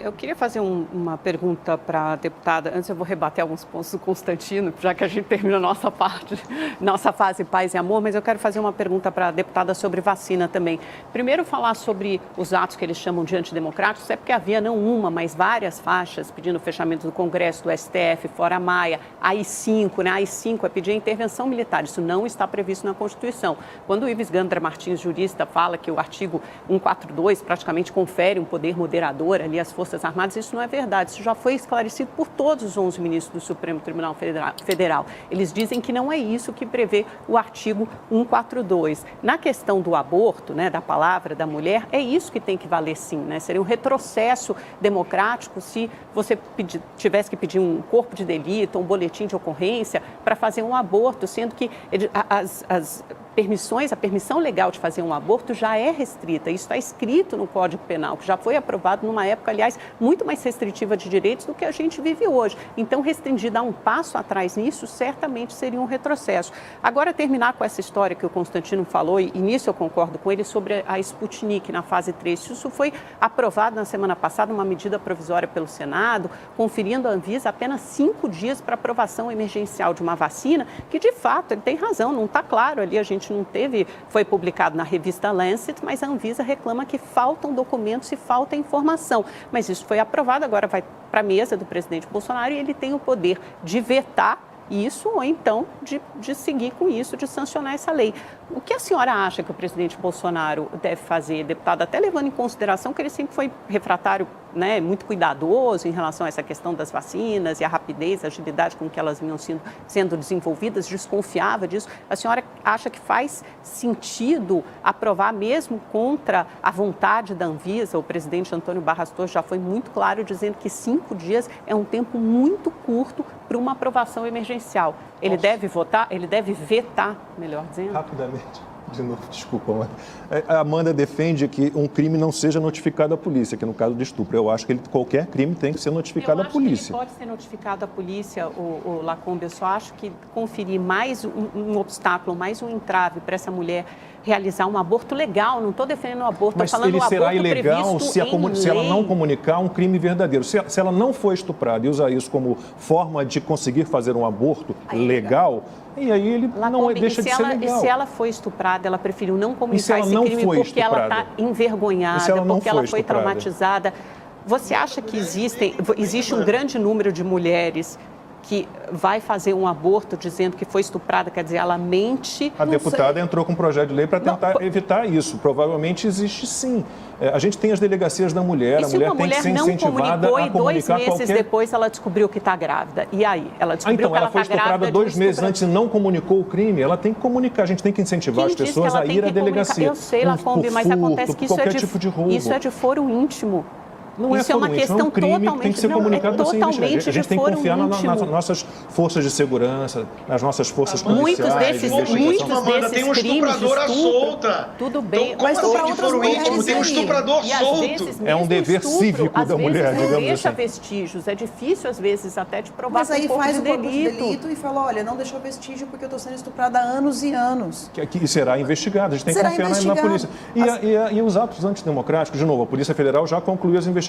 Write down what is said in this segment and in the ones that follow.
Eu queria fazer uma pergunta para a deputada. Antes eu vou rebater alguns pontos do Constantino, já que a gente termina a nossa parte, nossa fase Paz e Amor, mas eu quero fazer uma pergunta para a deputada sobre vacina também. Primeiro, falar sobre os atos que eles chamam de antidemocráticos, é porque havia não uma, mas várias faixas pedindo o fechamento do Congresso, do STF, fora a Maia, a AI-5, né? A AI-5 é pedir a intervenção militar, isso não está previsto na Constituição. Quando o Ives Gandra Martins, jurista, fala que o artigo 142 praticamente confere um poder moderador ali às Forças Armadas, isso não é verdade. Isso já foi esclarecido por todos os 11 ministros do Supremo Tribunal Federal. Eles dizem que não é isso que prevê o artigo 142. Na questão do aborto, né, da palavra da mulher, é isso que tem que valer sim, né? Seria um retrocesso democrático se você tivesse que pedir um corpo de delito, um boletim de ocorrência para fazer um aborto, sendo que a permissão legal de fazer um aborto já é restrita. Isso está escrito no Código Penal, que já foi aprovado numa época, aliás, muito mais restritiva de direitos do que a gente vive hoje. Então, restringir, dar um passo atrás nisso, certamente seria um retrocesso. Agora, terminar com essa história que o Constantino falou, e nisso eu concordo com ele, sobre a Sputnik na fase 3. Isso foi aprovado na semana passada, uma medida provisória pelo Senado, conferindo à Anvisa apenas 5 dias para aprovação emergencial de uma vacina, que, de fato, ele tem razão, não está claro ali, a gente não teve, foi publicado na revista Lancet, mas a Anvisa reclama que faltam documentos e falta informação. Mas isso foi aprovado, agora vai para a mesa do presidente Bolsonaro e ele tem o poder de vetar isso ou então de seguir com isso, de sancionar essa lei. O que a senhora acha que o presidente Bolsonaro deve fazer, deputada, até levando em consideração que ele sempre foi refratário, né, muito cuidadoso em relação a essa questão das vacinas e a rapidez, a agilidade com que elas vinham sendo desenvolvidas, desconfiava disso. A senhora acha que faz sentido aprovar mesmo contra a vontade da Anvisa? O presidente Antônio Barras Torres já foi muito claro dizendo que 5 dias é um tempo muito curto para uma aprovação emergencial. Ele deve votar, ele deve vetar, melhor dizendo? Rapidamente, de novo, desculpa, mas a Amanda defende que um crime não seja notificado à polícia, que no caso de estupro. Eu acho que qualquer crime tem que ser notificado à polícia. Ele pode ser notificado à polícia, o Lacombe. Eu só acho que conferir mais um obstáculo, mais um entrave para essa mulher realizar um aborto legal, não estou defendendo o aborto, estou falando ele será ilegal se ela não comunicar um crime verdadeiro. Se ela não for estuprada e usar isso como forma de conseguir fazer um aborto legal, e aí ele não deixa de ser legal. E se ela foi estuprada, ela preferiu não comunicar esse crime porque ela está envergonhada, porque ela foi traumatizada. Você acha que existe um grande número de mulheres que vai fazer um aborto dizendo que foi estuprada, quer dizer, ela mente? A deputada entrou com um projeto de lei para tentar evitar isso. Provavelmente existe sim. A gente tem as delegacias da mulher, a mulher tem que ser incentivada a comunicar qualquer... E 2 meses depois ela descobriu que está grávida. E aí? Ela descobriu que ela foi estuprada 2 meses antes e não comunicou o crime. Ela tem que comunicar. A gente tem que incentivar as pessoas a ir à delegacia. Eu sei, Lacombe, mas acontece que isso é de foro íntimo. Não isso é uma questão é um crime totalmente... que tem que ser comunicado para ser investigado. A gente tem que confiar nas nossas forças de segurança, nas nossas forças policiais. Muitos desses tem uma estupradora solta. Tudo bem. Então, mas assim, foro íntimo, tem um estuprador solto. É um dever cívico da mulher, digamos assim. Deixa vestígios. É difícil, às vezes, até de provar mas aí faz o corpo de delito e fala, olha, não deixou vestígio porque eu estou sendo estuprada há anos e anos. Que será investigado. A gente tem que confiar na polícia. E os atos antidemocráticos, de novo, a Polícia Federal já concluiu as investigações.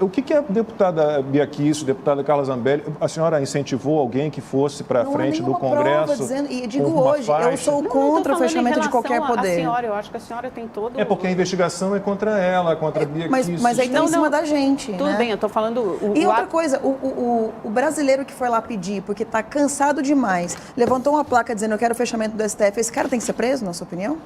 O que a deputada Bia Kicis, a deputada Carla Zambelli, a senhora incentivou alguém que fosse para frente do Congresso? Dizendo, e digo hoje, eu sou contra o fechamento de qualquer poder. Eu acho que a senhora tem todo... É porque a investigação é contra ela, contra a Bia Kicis. Mas aí está em cima da gente. Tudo bem, eu estou falando... E outra coisa, o brasileiro que foi lá pedir, porque está cansado demais, levantou uma placa dizendo eu quero o fechamento do STF, esse cara tem que ser preso, na sua opinião?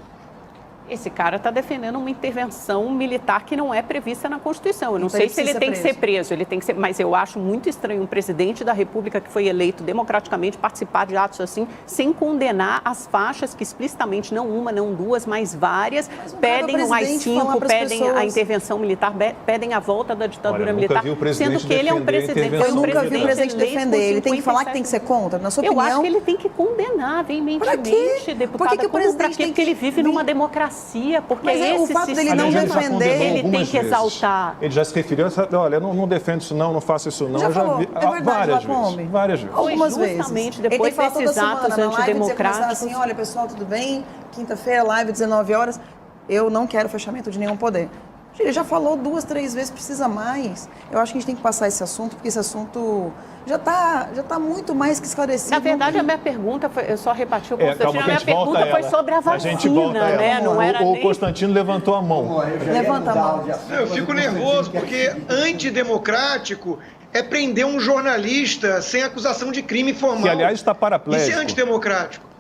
Esse cara está defendendo uma intervenção militar que não é prevista na Constituição. Eu não sei se ele tem que ser preso, mas eu acho muito estranho um presidente da República que foi eleito democraticamente participar de atos assim, sem condenar as faixas que explicitamente, não uma, não duas, mas várias, pedem o AI-5, pedem a intervenção militar, pedem a volta da ditadura militar, sendo que ele é um presidente. Eu nunca vi o presidente defender. Ele tem que falar que tem que ser contra, na sua opinião? Eu acho que ele tem que condenar veementemente, deputada. Porque ele vive numa democracia. Porque mas o fato dele não defender, ele tem que exaltar. Ele já se referiu, olha, eu não defendo isso não faço isso não. Já falou, é verdade, várias vezes. Algumas vezes. Justamente depois desses atos antidemocráticos. Assim, olha, pessoal, tudo bem? Quinta-feira, live, 19 horas. Eu não quero fechamento de nenhum poder. Ele já falou 2, 3 vezes, precisa mais. Eu acho que a gente tem que passar esse assunto, porque esse assunto já tá muito mais que esclarecido. Na verdade, a minha pergunta foi, eu só rebati o Constantino, a minha pergunta foi sobre a vacina, né? Não era o nem... Constantino levantou a mão. Levanta a mão. Eu fico nervoso, porque antidemocrático é prender um jornalista sem acusação de crime formal. Que, aliás, está paraplégico. Isso é antidemocrático.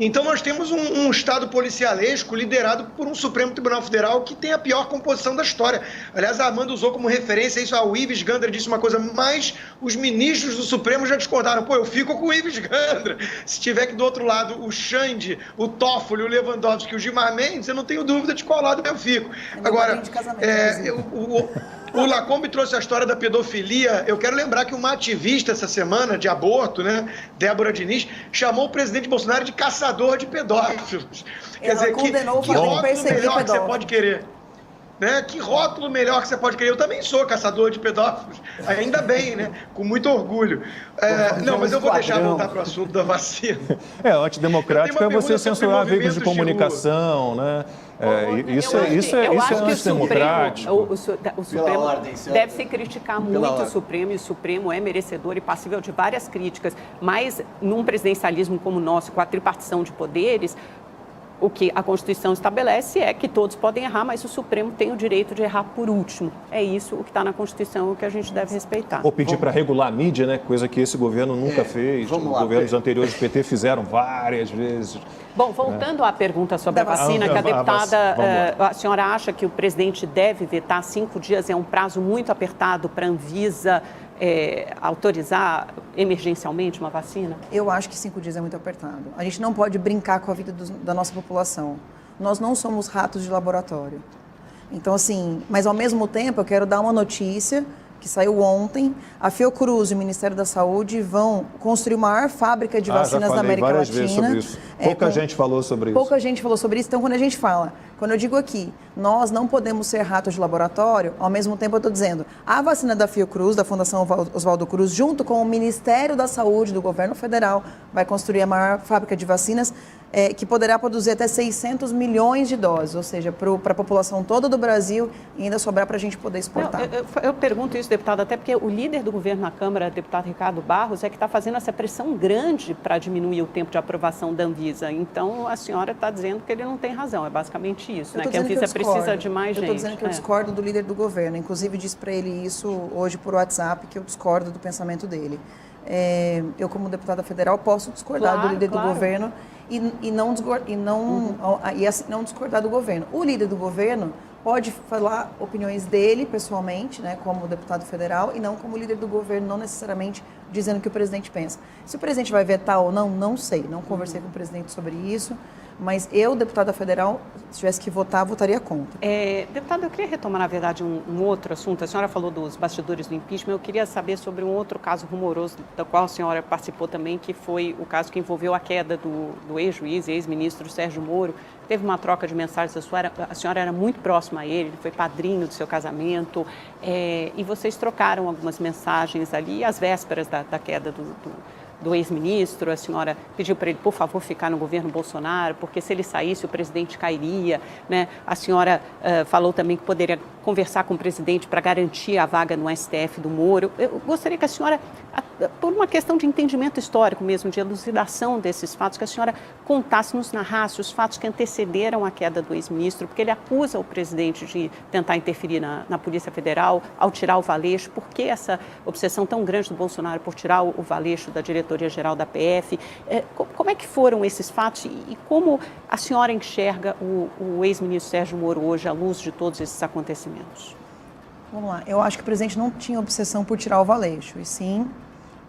Então, nós temos um Estado policialesco liderado por um Supremo Tribunal Federal que tem a pior composição da história. Aliás, a Amanda usou como referência isso, o Ives Gandra disse uma coisa, mas os ministros do Supremo já discordaram. Pô, eu fico com o Ives Gandra. Se tiver aqui do outro lado o Xande, o Toffoli, o Lewandowski e o Gilmar Mendes, eu não tenho dúvida de qual lado eu fico. Agora, o Lacombe trouxe a história da pedofilia. Eu quero lembrar que uma ativista essa semana de aborto, né, Débora Diniz, chamou o presidente Bolsonaro de caçador de pedófilos. Quer dizer, que rótulo melhor que você pode querer? Né? Que rótulo melhor que você pode querer? Eu também sou caçador de pedófilos, ainda bem, né? Com muito orgulho. Não, mas eu vou deixar voltar para o assunto da vacina. Antidemocrático é você censurar veículos de comunicação, né? Isso é antidemocrático. O Supremo deve se criticar muito o Supremo, e o Supremo é merecedor e passível de várias críticas, mas num presidencialismo como o nosso, com a tripartição de poderes, o que a Constituição estabelece é que todos podem errar, mas o Supremo tem o direito de errar por último. É isso o que está na Constituição, o que a gente deve respeitar. Ou pedir para regular a mídia, né? Coisa que esse governo nunca fez. Os governos anteriores do PT fizeram várias vezes. Bom, voltando à pergunta sobre a vacina, que a deputada, a senhora acha que o presidente deve vetar 5 dias? É um prazo muito apertado para a Anvisa autorizar emergencialmente uma vacina? Eu acho que 5 dias é muito apertado. A gente não pode brincar com a vida da nossa população. Nós não somos ratos de laboratório. Então, assim, mas ao mesmo tempo eu quero dar uma notícia que saiu ontem. A Fiocruz e o Ministério da Saúde vão construir a maior fábrica de vacinas da América Latina. Vezes sobre isso. Pouca gente falou sobre isso. Pouca gente falou sobre isso. Então, quando eu digo aqui, nós não podemos ser ratos de laboratório, ao mesmo tempo eu estou dizendo, a vacina da Fiocruz, da Fundação Oswaldo Cruz, junto com o Ministério da Saúde do Governo Federal, vai construir a maior fábrica de vacinas que poderá produzir até 600 milhões de doses, ou seja, para a população toda do Brasil e ainda sobrar para a gente poder exportar. Eu pergunto isso, deputado, até porque o líder do governo na Câmara, deputado Ricardo Barros, é que está fazendo essa pressão grande para diminuir o tempo de aprovação da Anvisa. Então, a senhora está dizendo que ele não tem razão, é basicamente isso, né? Que a Anvisa precisa de mais gente. Eu estou dizendo que eu discordo do líder do governo, inclusive disse para ele isso hoje por WhatsApp, que eu discordo do pensamento dele. Eu, como deputada federal, posso discordar do líder do governo e não discordar do governo. O líder do governo pode falar opiniões dele pessoalmente, né, como deputado federal, e não como líder do governo, não necessariamente dizendo o que o presidente pensa. Se o presidente vai vetar ou não, não sei. Não conversei com o presidente sobre isso. Mas eu, deputada federal, se tivesse que votar, votaria contra. Deputada, eu queria retomar, na verdade, um outro assunto. A senhora falou dos bastidores do impeachment. Eu queria saber sobre um outro caso rumoroso, da qual a senhora participou também, que foi o caso que envolveu a queda do ex-juiz e ex-ministro Sérgio Moro. Teve uma troca de mensagens, a senhora era muito próxima a ele foi padrinho do seu casamento, e vocês trocaram algumas mensagens ali, às vésperas da queda do ex-ministro. A senhora pediu para ele, por favor, ficar no governo Bolsonaro, porque se ele saísse, o presidente cairia, né? A senhora falou também que poderia conversar com o presidente para garantir a vaga no STF do Moro. Eu gostaria que a senhora, por uma questão de entendimento histórico mesmo, de elucidação desses fatos, que a senhora contasse, nos narrasse os fatos que antecederam a queda do ex-ministro, porque ele acusa o presidente de tentar interferir na Polícia Federal ao tirar o Valeixo. Por que essa obsessão tão grande do Bolsonaro por tirar o Valeixo da diretoria-geral da PF? Como é que foram esses fatos e como a senhora enxerga o ex-ministro Sérgio Moro hoje, à luz de todos esses acontecimentos? Vamos lá. Eu acho que o presidente não tinha obsessão por tirar o Valeixo, e sim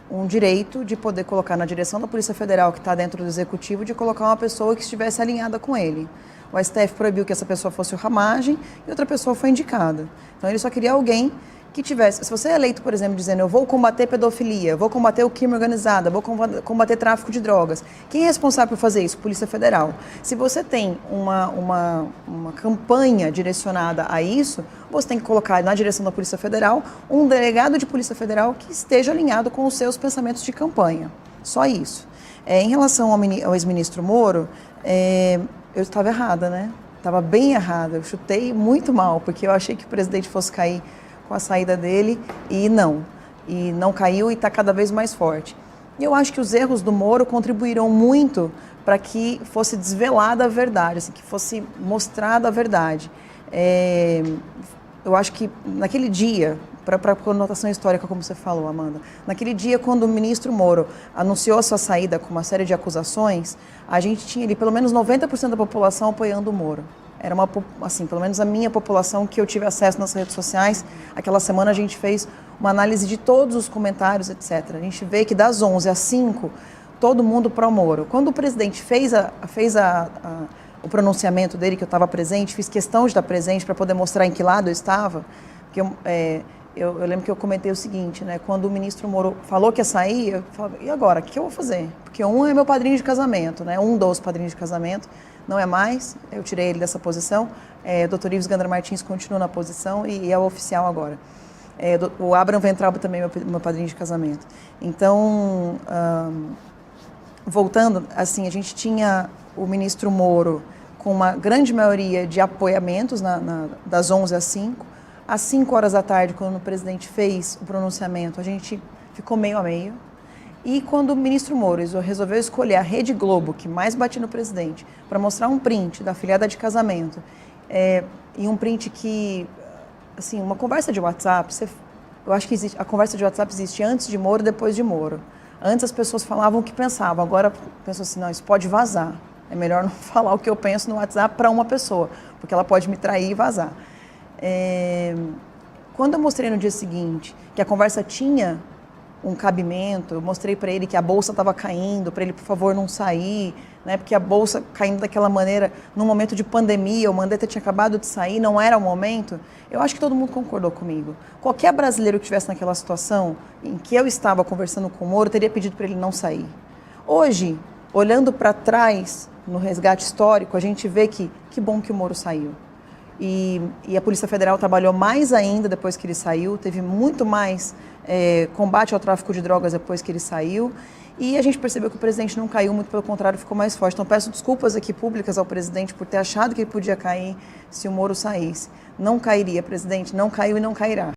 um direito de poder colocar na direção da Polícia Federal, que está dentro do Executivo, de colocar uma pessoa que estivesse alinhada com ele. O STF proibiu que essa pessoa fosse o Ramagem e outra pessoa foi indicada. Então, ele só queria alguém que tivesse... Se você é eleito, por exemplo, dizendo eu vou combater pedofilia, vou combater o crime organizado, vou combater tráfico de drogas, quem é responsável por fazer isso? Polícia Federal. Se você tem uma campanha direcionada a isso, você tem que colocar na direção da Polícia Federal um delegado de Polícia Federal que esteja alinhado com os seus pensamentos de campanha. Só isso. Em relação ao ex-ministro Moro, eu estava errada, né? estava bem errada. Eu chutei muito mal, porque eu achei que o presidente fosse cair com a saída dele e não caiu e está cada vez mais forte. E eu acho que os erros do Moro contribuíram muito para que fosse desvelada a verdade, assim, que fosse mostrada a verdade. Eu acho que naquele dia, para a conotação histórica, como você falou, Amanda, naquele dia, quando o ministro Moro anunciou a sua saída com uma série de acusações, a gente tinha ali pelo menos 90% da população apoiando o Moro. Era assim, pelo menos a minha população que eu tive acesso nas redes sociais. Aquela semana a gente fez uma análise de todos os comentários, etc. A gente vê que das 11 às 5, todo mundo pró Moro. Quando o presidente fez o pronunciamento dele, que eu estava presente, fiz questão de estar presente para poder mostrar em que lado eu estava, porque eu lembro que eu comentei o seguinte, né? Quando o ministro Moro falou que ia sair, eu falei, e agora? O que eu vou fazer? Porque um é meu padrinho de casamento, né? Um dos padrinhos de casamento, não é mais, eu tirei ele dessa posição, Dr. Ives Gandra Martins continua na posição e é o oficial agora. O Abraham Ventralba também é meu padrinho de casamento. Então, voltando, assim, a gente tinha o ministro Moro com uma grande maioria de apoiamentos das 11 às 5. Às 5 horas da tarde, quando o presidente fez o pronunciamento, a gente ficou meio a meio. E quando o ministro Moro resolveu escolher a Rede Globo, que mais batia no presidente, para mostrar um print da afilhada de casamento, e um print que, assim, uma conversa de WhatsApp, eu acho que a conversa de WhatsApp existe antes de Moro e depois de Moro. Antes as pessoas falavam o que pensavam, agora pensam assim, não, isso pode vazar. É melhor não falar o que eu penso no WhatsApp para uma pessoa, porque ela pode me trair e vazar. Quando eu mostrei no dia seguinte que a conversa tinha um cabimento, eu mostrei para ele que a bolsa estava caindo, para ele, por favor, não sair, né? Porque a bolsa caindo daquela maneira, num momento de pandemia, o Mandetta tinha acabado de sair, não era o momento, eu acho que todo mundo concordou comigo. Qualquer brasileiro que estivesse naquela situação em que eu estava conversando com o Moro, teria pedido para ele não sair. Hoje, olhando para trás, no resgate histórico, a gente vê que bom que o Moro saiu. E a Polícia Federal trabalhou mais ainda depois que ele saiu, teve muito mais combate ao tráfico de drogas depois que ele saiu, e a gente percebeu que o presidente não caiu, muito pelo contrário, ficou mais forte. Então peço desculpas aqui públicas ao presidente por ter achado que ele podia cair se o Moro saísse. Não cairia, presidente, não caiu e não cairá.